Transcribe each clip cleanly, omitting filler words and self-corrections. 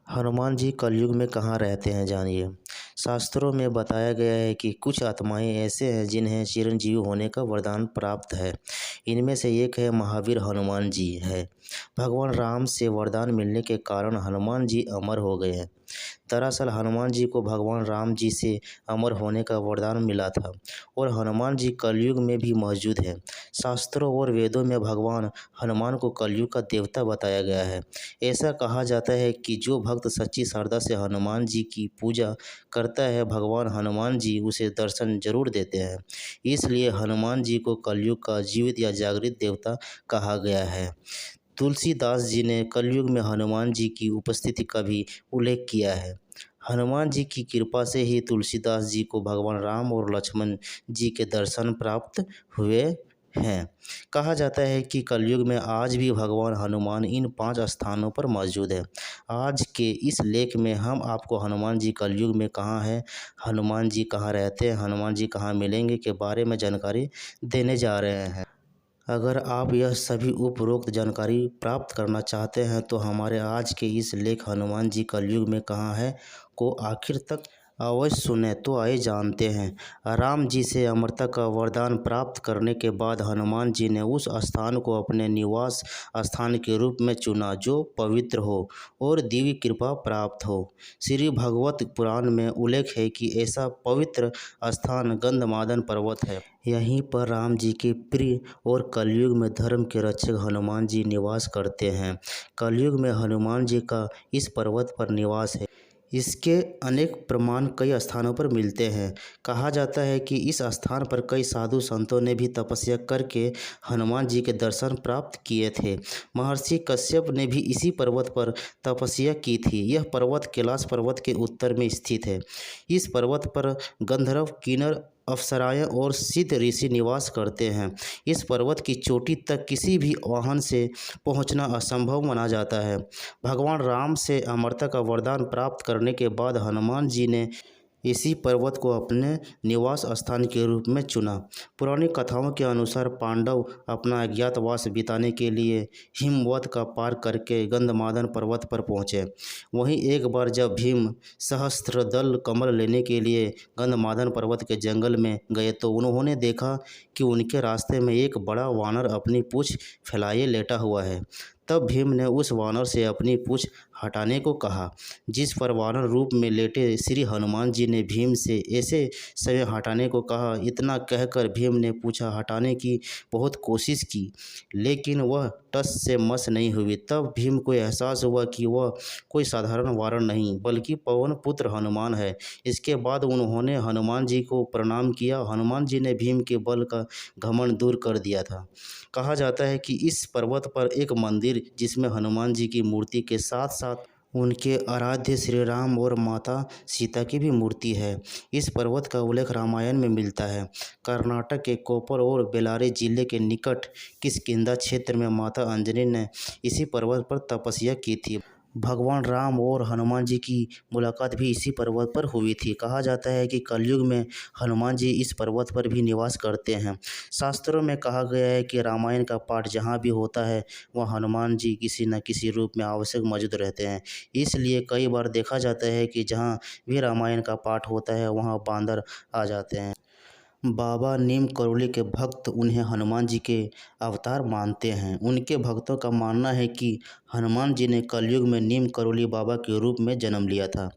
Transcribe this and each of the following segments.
हनुमान जी कलयुग में कहाँ रहते हैं जानिए। शास्त्रों में बताया गया है कि कुछ आत्माएं ऐसे हैं जिन्हें चिरंजीव होने का वरदान प्राप्त है। इनमें से एक है महावीर हनुमान जी है। भगवान राम से वरदान मिलने के कारण हनुमान जी अमर हो गए हैं। दरअसल हनुमान जी को भगवान राम जी से अमर होने का वरदान मिला था और हनुमान जी कलयुग में भी मौजूद हैं। शास्त्रों और वेदों में भगवान हनुमान को कलयुग का देवता बताया गया है। ऐसा कहा जाता है कि जो भक्त सच्ची श्रद्धा से हनुमान जी की पूजा करता है, भगवान हनुमान जी उसे दर्शन जरूर देते हैं। इसलिए हनुमान जी को कलयुग का जीवित या जागृत देवता कहा गया है। तुलसीदास जी ने कलयुग में हनुमान जी की उपस्थिति का भी उल्लेख किया है। हनुमान जी की कृपा से ही तुलसीदास जी को भगवान राम और लक्ष्मण जी के दर्शन प्राप्त हुए हैं। कहा जाता है कि कलयुग में आज भी भगवान हनुमान इन 5 स्थानों पर मौजूद है। आज के इस लेख में हम आपको हनुमान जी कलयुग में कहाँ हैं, हनुमान जी कहाँ रहते हैं, हनुमान जी कहाँ मिलेंगे के बारे में जानकारी देने जा रहे हैं। अगर आप यह सभी उपरोक्त जानकारी प्राप्त करना चाहते हैं तो हमारे आज के इस लेख हनुमान जी कलयुग में कहाँ है को आखिर तक अवश्य सुने। तो आइए जानते हैं। राम जी से अमरता का वरदान प्राप्त करने के बाद हनुमान जी ने उस स्थान को अपने निवास स्थान के रूप में चुना जो पवित्र हो और दिव्य कृपा प्राप्त हो। श्री भगवत पुराण में उल्लेख है कि ऐसा पवित्र स्थान गंधमादन पर्वत है। यहीं पर राम जी के प्रिय और कलयुग में धर्म के रक्षक हनुमान जी निवास करते हैं। कलयुग में हनुमान जी का इस पर्वत पर निवास है। इसके अनेक प्रमाण कई स्थानों पर मिलते हैं। कहा जाता है कि इस स्थान पर कई साधु संतों ने भी तपस्या करके हनुमान जी के दर्शन प्राप्त किए थे। महर्षि कश्यप ने भी इसी पर्वत पर तपस्या की थी। यह पर्वत कैलाश पर्वत के उत्तर में स्थित है। इस पर्वत पर गंधर्व, किन्नर, अप्सराएं और सिद्ध ऋषि निवास करते हैं। इस पर्वत की चोटी तक किसी भी वाहन से पहुंचना असंभव माना जाता है। भगवान राम से अमरता का वरदान प्राप्त करने के बाद हनुमान जी ने इसी पर्वत को अपने निवास स्थान के रूप में चुना। पुरानी कथाओं के अनुसार पांडव अपना अज्ञातवास बिताने के लिए हिमवत का पार करके गंधमादन पर्वत पर पहुँचे। वहीं एक बार जब भीम सहस्त्रदल कमल लेने के लिए गंधमादन पर्वत के जंगल में गए तो उन्होंने देखा कि उनके रास्ते में एक बड़ा वानर अपनी पूँछ फैलाए लेटा हुआ है। तब भीम ने उस वानर से अपनी पूँछ हटाने को कहा, जिस पर वानर रूप में लेटे श्री हनुमान जी ने भीम से ऐसे समय हटाने को कहा। इतना कहकर भीम ने पूछा हटाने की बहुत कोशिश की, लेकिन वह टस से मस नहीं हुई। तब भीम को एहसास हुआ कि वह कोई साधारण वानर नहीं बल्कि पवन पुत्र हनुमान है। इसके बाद उन्होंने हनुमान जी को प्रणाम किया। हनुमान जी ने भीम के बल का घमंड दूर कर दिया था। कहा जाता है कि इस पर्वत पर एक मंदिर जिसमें हनुमान जी की मूर्ति के साथ साथ उनके आराध्य श्री राम और माता सीता की भी मूर्ति है। इस पर्वत का उल्लेख रामायण में मिलता है। कर्नाटक के कोप्पर और बेल्लारी जिले के निकट किष्किंधा क्षेत्र में माता अंजनी ने इसी पर्वत पर तपस्या की थी। भगवान राम और हनुमान जी की मुलाकात भी इसी पर्वत पर हुई थी। कहा जाता है कि कलयुग में हनुमान जी इस पर्वत पर भी निवास करते हैं। शास्त्रों में कहा गया है कि रामायण का पाठ जहाँ भी होता है वहाँ हनुमान जी किसी न किसी रूप में आवश्यक मौजूद रहते हैं। इसलिए कई बार देखा जाता है कि जहाँ भी रामायण का पाठ होता है वहाँ बांदर आ जाते हैं। बाबा नीम करोली के भक्त उन्हें हनुमान जी के अवतार मानते हैं। उनके भक्तों का मानना है कि हनुमान जी ने कलयुग में नीम करोली बाबा के रूप में जन्म लिया था।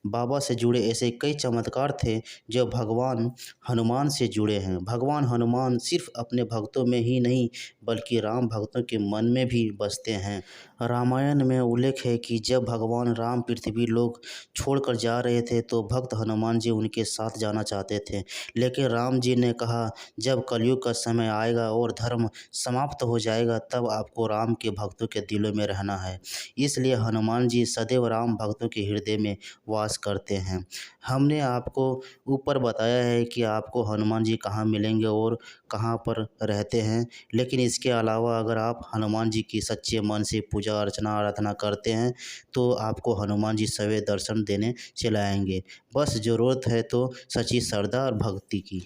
बाबा से जुड़े ऐसे कई चमत्कार थे जो भगवान हनुमान से जुड़े हैं। भगवान हनुमान सिर्फ अपने भक्तों में ही नहीं बल्कि राम भक्तों के मन में भी बसते हैं। रामायण में उल्लेख है कि जब भगवान राम पृथ्वी लोक छोड़कर जा रहे थे तो भक्त हनुमान जी उनके साथ जाना चाहते थे, लेकिन राम जी ने कहा जब कलयुग का समय आएगा और धर्म समाप्त हो जाएगा तब आपको राम के भक्तों के दिलों में रहना है। इसलिए हनुमान जी सदैव राम भक्तों के हृदय में वास करते हैं। हमने आपको ऊपर बताया है कि आपको हनुमान जी कहाँ मिलेंगे और कहाँ पर रहते हैं, लेकिन इसके अलावा अगर आप हनुमान जी की सच्चे मन से पूजा अर्चना आराधना करते हैं तो आपको हनुमान जी सवे दर्शन देने चले आएंगे। बस ज़रूरत है तो सच्ची श्रद्धा और भक्ति की।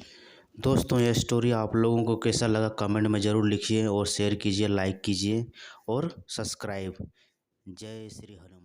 दोस्तों, यह स्टोरी आप लोगों को कैसा लगा कमेंट में ज़रूर लिखिए और शेयर कीजिए, लाइक कीजिए और सब्सक्राइब। जय श्री हनुमान।